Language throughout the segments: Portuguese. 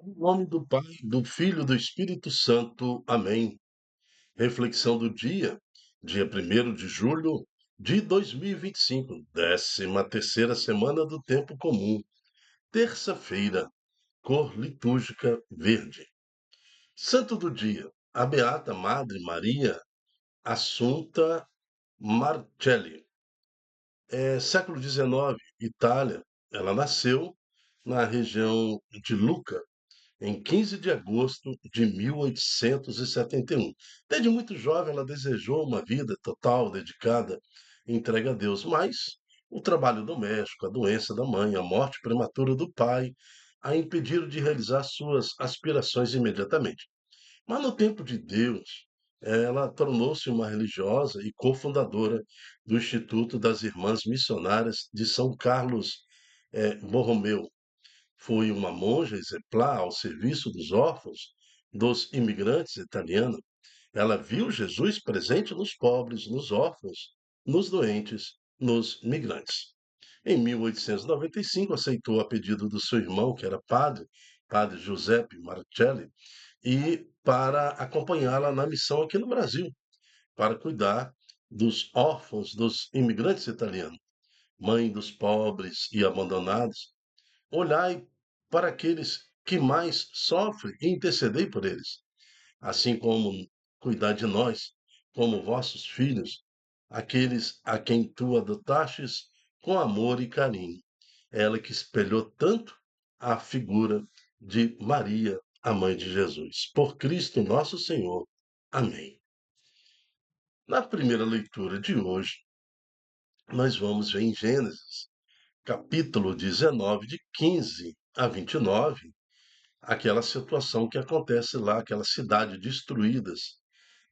Em nome do Pai, do Filho e do Espírito Santo. Amém. Reflexão do dia 1º de julho de 2025, 13ª semana do tempo comum, terça-feira, cor litúrgica verde. Santo do dia, a Beata Madre Maria Assunta Marcelli. Século XIX, Itália. Ela nasceu na região de Lucca, em 15 de agosto de 1871. Desde muito jovem, ela desejou uma vida total, dedicada, entregue a Deus, mas o trabalho doméstico, a doença da mãe, a morte prematura do pai, a impediram de realizar suas aspirações imediatamente. Mas no tempo de Deus, ela tornou-se uma religiosa e cofundadora do Instituto das Irmãs Missionárias de São Carlos Borromeu. Foi uma monja exemplar ao serviço dos órfãos, dos imigrantes italianos. Ela viu Jesus presente nos pobres, nos órfãos, nos doentes, nos migrantes. Em 1895, aceitou a pedido do seu irmão, que era padre, padre Giuseppe Marcelli, e para acompanhá-la na missão aqui no Brasil, para cuidar dos órfãos, dos imigrantes italianos, mãe dos pobres e abandonados. Olhai para aqueles que mais sofrem e intercedei por eles, assim como cuidar de nós, como vossos filhos, aqueles a quem tu adotastes com amor e carinho. Ela que espelhou tanto a figura de Maria, a mãe de Jesus. Por Cristo nosso Senhor. Amém. Na primeira leitura de hoje, nós vamos ver em Gênesis, capítulo 19, de 15 a 29, aquela situação que acontece lá, aquela cidade destruídas,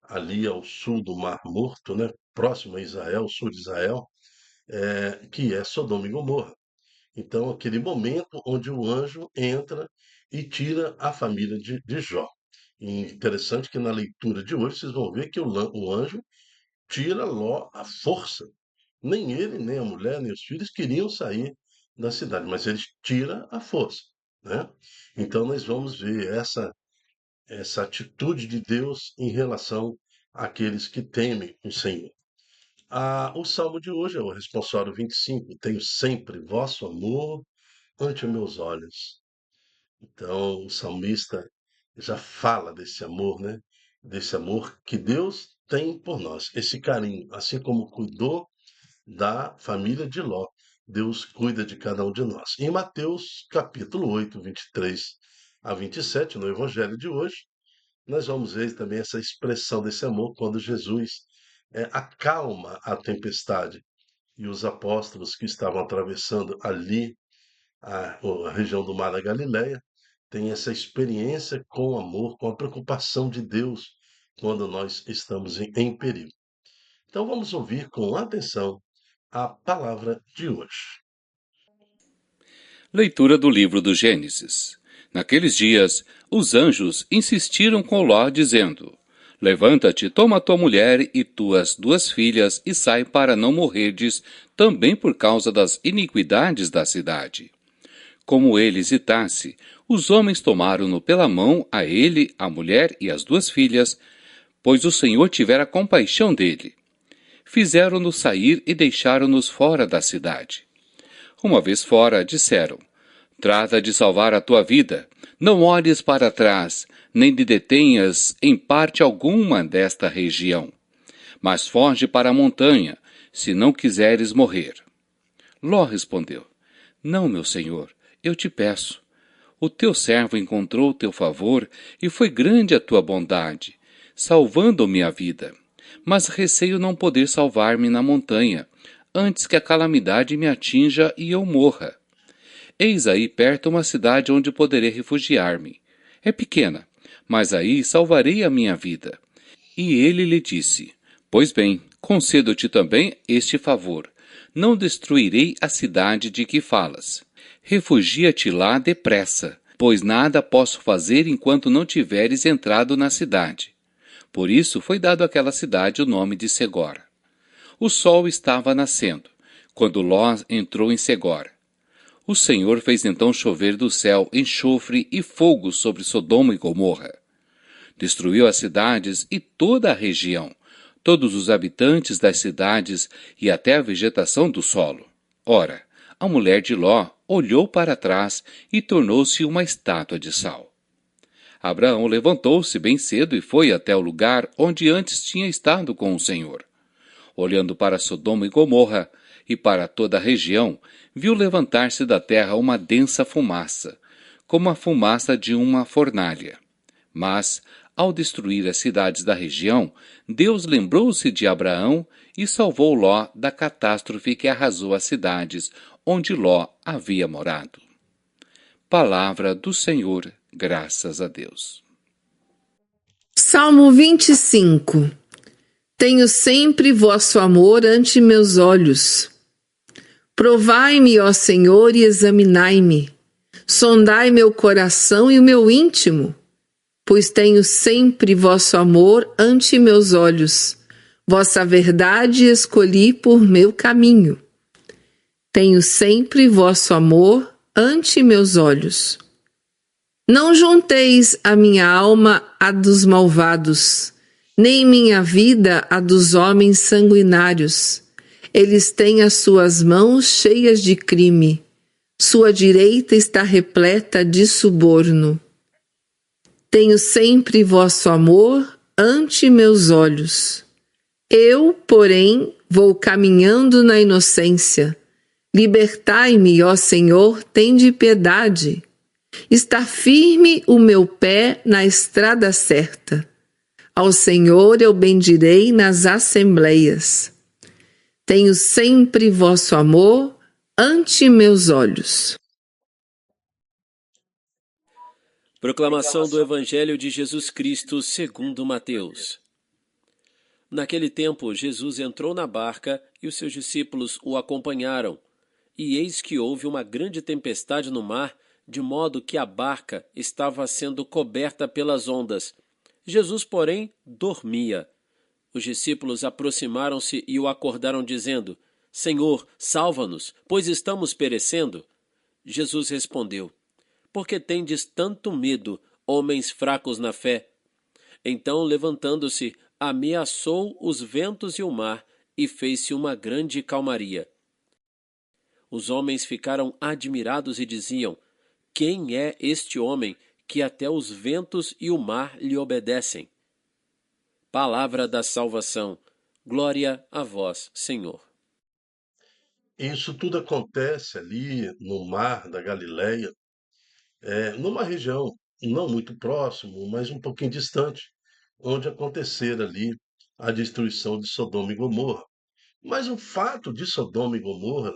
ali ao sul do Mar Morto, né, próximo a Israel, sul de Israel, que é Sodoma e Gomorra. Então, aquele momento onde o anjo entra e tira a família de Jó. E interessante que na leitura de hoje vocês vão ver que o anjo tira Ló à força. Nem ele, nem a mulher, nem os filhos queriam sair da cidade, mas ele tira à força, né? Então nós vamos ver essa atitude de Deus em relação àqueles que temem o Senhor. O salmo de hoje é o responsório 25. Tenho sempre vosso amor ante meus olhos. Então, o salmista já fala desse amor, né? Desse amor que Deus tem por nós, esse carinho, assim como cuidou da família de Ló. Deus cuida de cada um de nós. Em Mateus, capítulo 8, 23 a 27, no evangelho de hoje, nós vamos ver também essa expressão desse amor quando Jesus acalma a tempestade e os apóstolos que estavam atravessando ali a região do Mar da Galileia têm essa experiência com o amor, com a preocupação de Deus quando nós estamos em perigo. Então vamos ouvir com atenção a palavra de hoje. Leitura do livro do Gênesis. Naqueles dias, os anjos insistiram com Ló, dizendo: Levanta-te, toma tua mulher e tuas 2 filhas e sai para não morrerdes, também por causa das iniquidades da cidade. Como ele hesitasse, os homens tomaram-no pela mão, a ele, a mulher e as 2 filhas, pois o Senhor tivera compaixão dele. Fizeram-no sair e deixaram-nos fora da cidade. Uma vez fora, disseram: Trata de salvar a tua vida. Não olhes para trás, nem te detenhas em parte alguma desta região. Mas foge para a montanha, se não quiseres morrer. Ló respondeu: Não, meu senhor, eu te peço. O teu servo encontrou teu favor e foi grande a tua bondade, salvando-me a vida. Mas receio não poder salvar-me na montanha, antes que a calamidade me atinja e eu morra. Eis aí perto uma cidade onde poderei refugiar-me. É pequena, mas aí salvarei a minha vida. E ele lhe disse: Pois bem, concedo-te também este favor. Não destruirei a cidade de que falas. Refugia-te lá depressa, pois nada posso fazer enquanto não tiveres entrado na cidade. Por isso foi dado àquela cidade o nome de Segor. O sol estava nascendo, quando Ló entrou em Segor. O Senhor fez então chover do céu enxofre e fogo sobre Sodoma e Gomorra. Destruiu as cidades e toda a região, todos os habitantes das cidades e até a vegetação do solo. Ora, a mulher de Ló olhou para trás e tornou-se uma estátua de sal. Abraão levantou-se bem cedo e foi até o lugar onde antes tinha estado com o Senhor. Olhando para Sodoma e Gomorra e para toda a região, viu levantar-se da terra uma densa fumaça, como a fumaça de uma fornalha. Mas, ao destruir as cidades da região, Deus lembrou-se de Abraão e salvou Ló da catástrofe que arrasou as cidades onde Ló havia morado. Palavra do Senhor, graças a Deus. Salmo 25. Tenho sempre vosso amor ante meus olhos. Provai-me, ó Senhor, e examinai-me. Sondai meu coração e o meu íntimo, pois tenho sempre vosso amor ante meus olhos. Vossa verdade escolhi por meu caminho. Tenho sempre vosso amor ante meus olhos. Não junteis a minha alma à dos malvados, nem minha vida à dos homens sanguinários. Eles têm as suas mãos cheias de crime. Sua direita está repleta de suborno. Tenho sempre vosso amor ante meus olhos. Eu, porém, vou caminhando na inocência. Libertai-me, ó Senhor, tende piedade. Está firme o meu pé na estrada certa. Ao Senhor eu bendirei nas assembleias. Tenho sempre vosso amor ante meus olhos. Proclamação do Evangelho de Jesus Cristo segundo Mateus. Naquele tempo, Jesus entrou na barca e os seus discípulos o acompanharam. E eis que houve uma grande tempestade no mar, de modo que a barca estava sendo coberta pelas ondas. Jesus, porém, dormia. Os discípulos aproximaram-se e o acordaram, dizendo: Senhor, salva-nos, pois estamos perecendo. Jesus respondeu: Por que tendes tanto medo, homens fracos na fé? Então, levantando-se, ameaçou os ventos e o mar, e fez-se uma grande calmaria. Os homens ficaram admirados e diziam: Quem é este homem que até os ventos e o mar lhe obedecem? Palavra da salvação. Glória a vós, Senhor. Isso tudo acontece ali no mar da Galileia, numa região não muito próximo, mas um pouquinho distante, onde acontecera ali a destruição de Sodoma e Gomorra. Mas o fato de Sodoma e Gomorra,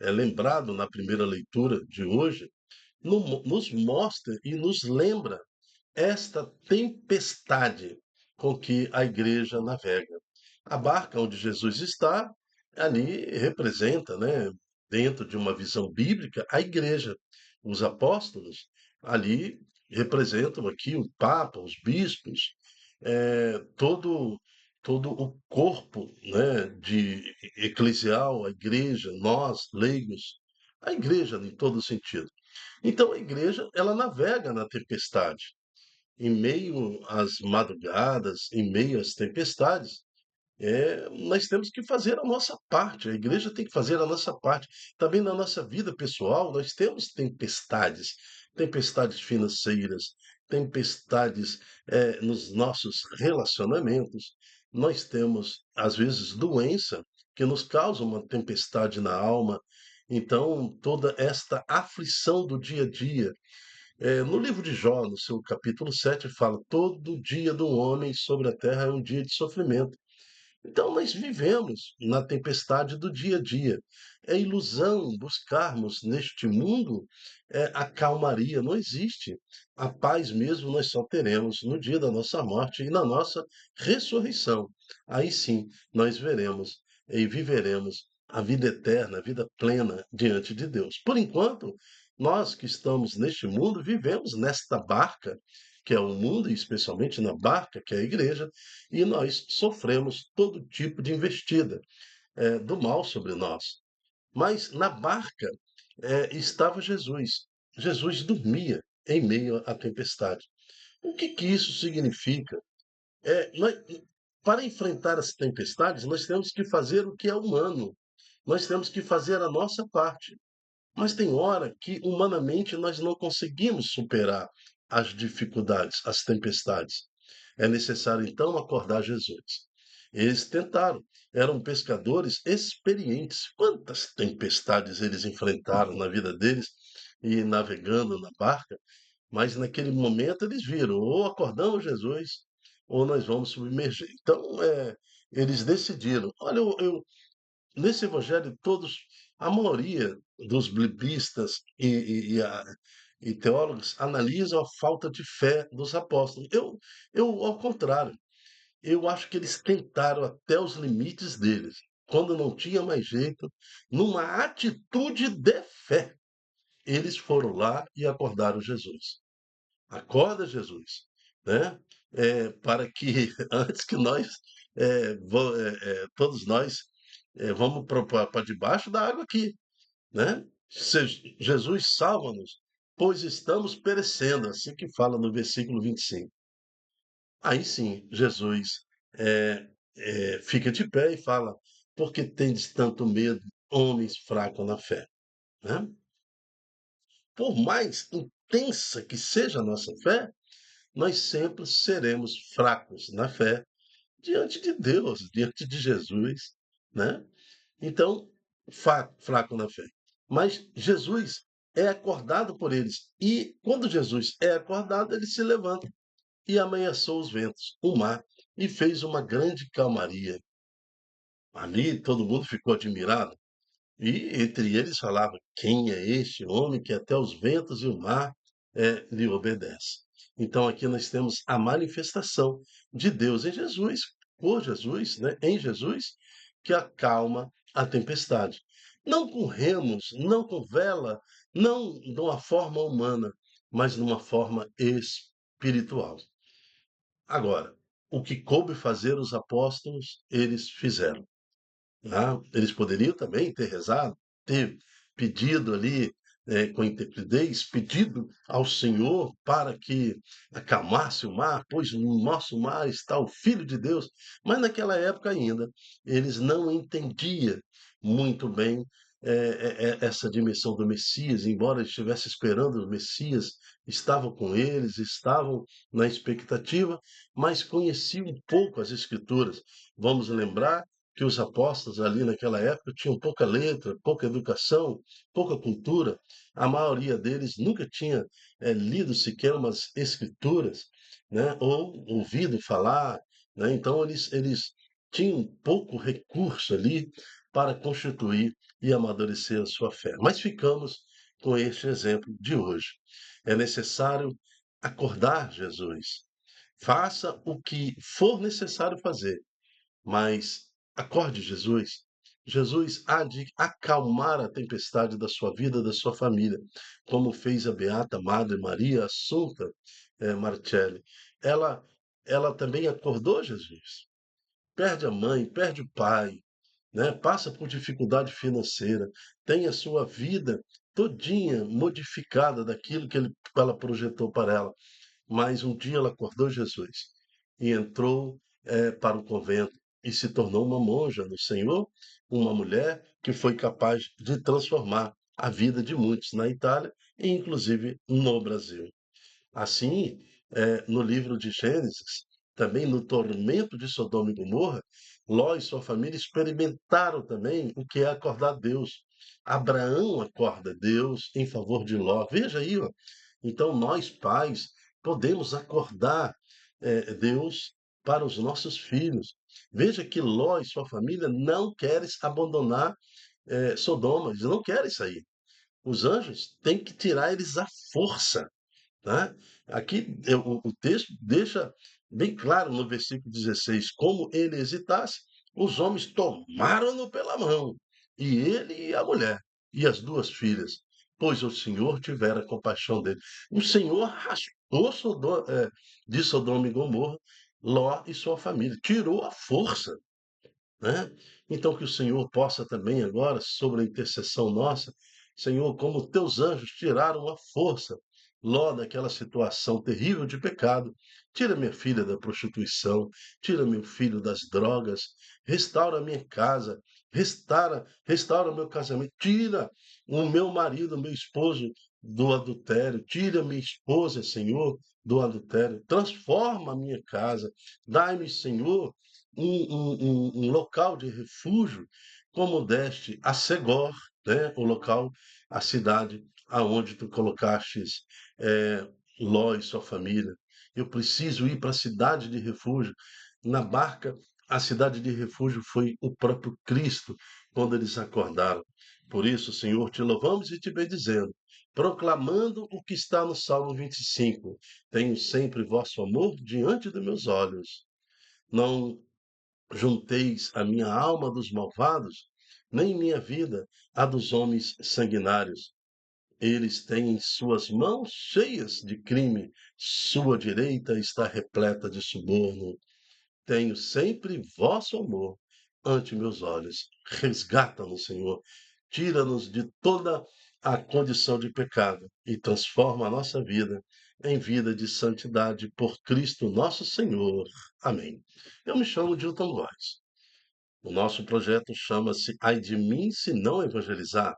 lembrado na primeira leitura de hoje, nos mostra e nos lembra esta tempestade com que a igreja navega. A barca onde Jesus está, ali representa, né, dentro de uma visão bíblica, a igreja. Os apóstolos ali representam aqui o Papa, os bispos, todo o corpo, né, de eclesial, a igreja, nós, leigos, a igreja em todo sentido. Então a igreja, ela navega na tempestade. Em meio às madrugadas, em meio às tempestades, nós temos que fazer a nossa parte, a igreja tem que fazer a nossa parte. Também na nossa vida pessoal, nós temos tempestades, tempestades financeiras, tempestades nos nossos relacionamentos. Nós temos, às vezes, doença que nos causa uma tempestade na alma. Então, toda esta aflição do dia a dia, no livro de Jó, no seu capítulo 7, fala: todo dia do homem sobre a terra é um dia de sofrimento. Então, nós vivemos na tempestade do dia a dia. É ilusão buscarmos neste mundo a calmaria, não existe. A paz mesmo nós só teremos no dia da nossa morte e na nossa ressurreição. Aí sim nós veremos e viveremos a vida eterna, a vida plena diante de Deus. Por enquanto, nós que estamos neste mundo vivemos nesta barca, que é o mundo, e especialmente na barca, que é a igreja, e nós sofremos todo tipo de investida do mal sobre nós. Mas na barca, estava Jesus. Jesus dormia em meio à tempestade. O que que isso significa? Para enfrentar as tempestades, nós temos que fazer o que é humano. Nós temos que fazer a nossa parte. Mas tem hora que, humanamente, nós não conseguimos superar as dificuldades, as tempestades. É necessário, então, acordar Jesus. Eles tentaram, eram pescadores experientes. Quantas tempestades eles enfrentaram na vida deles e navegando na barca, mas naquele momento eles viram, ou acordamos Jesus, ou nós vamos submergir. Então, eles decidiram. Olha, nesse evangelho todos, a maioria dos biblistas e teólogos analisam a falta de fé dos apóstolos. Ao contrário, eu acho que eles tentaram até os limites deles. Quando não tinha mais jeito, numa atitude de fé, eles foram lá e acordaram Jesus. Acorda, Jesus, né? Para que antes que nós, todos nós, vamos para debaixo da água aqui, né? Jesus salva-nos, pois estamos perecendo, assim que fala no versículo 25. Aí sim, Jesus fica de pé e fala: por que tendes tanto medo, homens fracos na fé? Né? Por mais intensa que seja a nossa fé, nós sempre seremos fracos na fé diante de Deus, diante de Jesus, né? Então, fraco na fé. Mas Jesus é acordado por eles. E quando Jesus é acordado, ele se levanta e ameaçou os ventos, o mar, e fez uma grande calmaria. Ali todo mundo ficou admirado. E entre eles falava: quem é este homem que até os ventos e o mar lhe obedece? Então aqui nós temos a manifestação de Deus em Jesus, por Jesus, né, em Jesus, que acalma a tempestade. Não com remos, não com vela, não de uma forma humana, mas numa forma espiritual. Agora, o que coube fazer os apóstolos, eles fizeram. Eles poderiam também ter rezado, ter pedido ali, com intrepidez, pedido ao Senhor para que acalmasse o mar, pois no nosso mar está o Filho de Deus. Mas naquela época ainda, eles não entendiam muito bem essa dimensão do Messias, embora estivesse esperando o Messias, estavam com eles, estavam na expectativa, mas conheciam um pouco as Escrituras. Vamos lembrar que os apóstolos ali naquela época tinham pouca letra, pouca educação, pouca cultura. A maioria deles nunca tinha lido sequer umas escrituras, né? Ou ouvido falar, né? Então eles tinham pouco recurso ali para constituir e amadurecer a sua fé. Mas ficamos com este exemplo de hoje. É necessário acordar Jesus. Faça o que for necessário fazer, mas acorde, Jesus. Jesus há de acalmar a tempestade da sua vida, da sua família, como fez a beata Madre Maria Assunta Marcelli. Ela, ela também acordou Jesus. Perde a mãe, perde o pai, né? Passa por dificuldade financeira, tem a sua vida todinha modificada daquilo que ela projetou para ela. Mas um dia ela acordou Jesus e entrou para o convento e se tornou uma monja no Senhor, uma mulher que foi capaz de transformar a vida de muitos na Itália e inclusive no Brasil. Assim, no livro de Gênesis, também no tormento de Sodoma e Gomorra, Ló e sua família experimentaram também o que é acordar Deus. Abraão acorda Deus em favor de Ló. Veja aí, ó. Então nós pais podemos acordar Deus para os nossos filhos. Veja que Ló e sua família não querem abandonar Sodoma, eles não querem sair. Os anjos têm que tirar eles à força, né? Aqui o texto deixa bem claro no versículo 16: como ele hesitasse, os homens tomaram-no pela mão, e ele e a mulher, e as duas filhas, pois o Senhor tivera compaixão dele. O Senhor raspou de Sodoma e Gomorra Ló e sua família, tirou a força, né? Então que o Senhor possa também agora, sobre a intercessão nossa, Senhor, como teus anjos tiraram a força, Ló, daquela situação terrível de pecado. Tira minha filha da prostituição, tira meu filho das drogas, restaura minha casa, restaura meu casamento, tira o meu marido, meu esposo do adultério, tira minha esposa, Senhor, do adultério, transforma a minha casa, dai-me, Senhor, um local de refúgio, como deste a Segor, né? O local, a cidade aonde tu colocastes Ló e sua família. Eu preciso ir para a cidade de refúgio. Na barca, a cidade de refúgio foi o próprio Cristo, quando eles acordaram. Por isso, Senhor, te louvamos e te bendizendo, proclamando o que está no Salmo 25. Tenho sempre vosso amor diante dos meus olhos. Não junteis a minha alma dos malvados, nem minha vida a dos homens sanguinários. Eles têm suas mãos cheias de crime, sua direita está repleta de suborno. Tenho sempre vosso amor ante meus olhos. Resgata-nos, Senhor. Tira-nos de toda a condição de pecado e transforma a nossa vida em vida de santidade por Cristo nosso Senhor. Amém. Eu me chamo Dilton Góes. O nosso projeto chama-se Ai de mim se não evangelizar.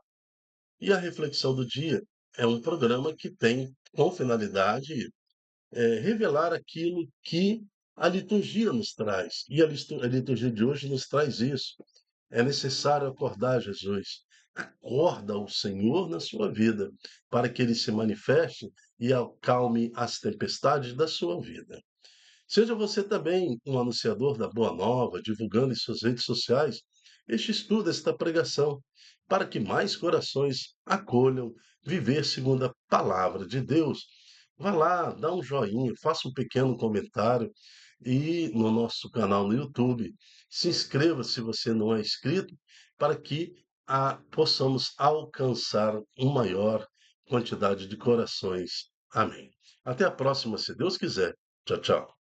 E a reflexão do dia é um programa que tem como finalidade revelar aquilo que a liturgia nos traz. E a liturgia de hoje nos traz isso. É necessário acordar Jesus. Acorda o Senhor na sua vida, para que ele se manifeste e acalme as tempestades da sua vida. Seja você também um anunciador da Boa Nova, divulgando em suas redes sociais este estudo, esta pregação, para que mais corações acolham viver segundo a palavra de Deus. Vá lá, dá um joinha, faça um pequeno comentário e no nosso canal no YouTube, se inscreva se você não é inscrito, para que possamos alcançar uma maior quantidade de corações. Amém. Até a próxima, se Deus quiser. Tchau, tchau.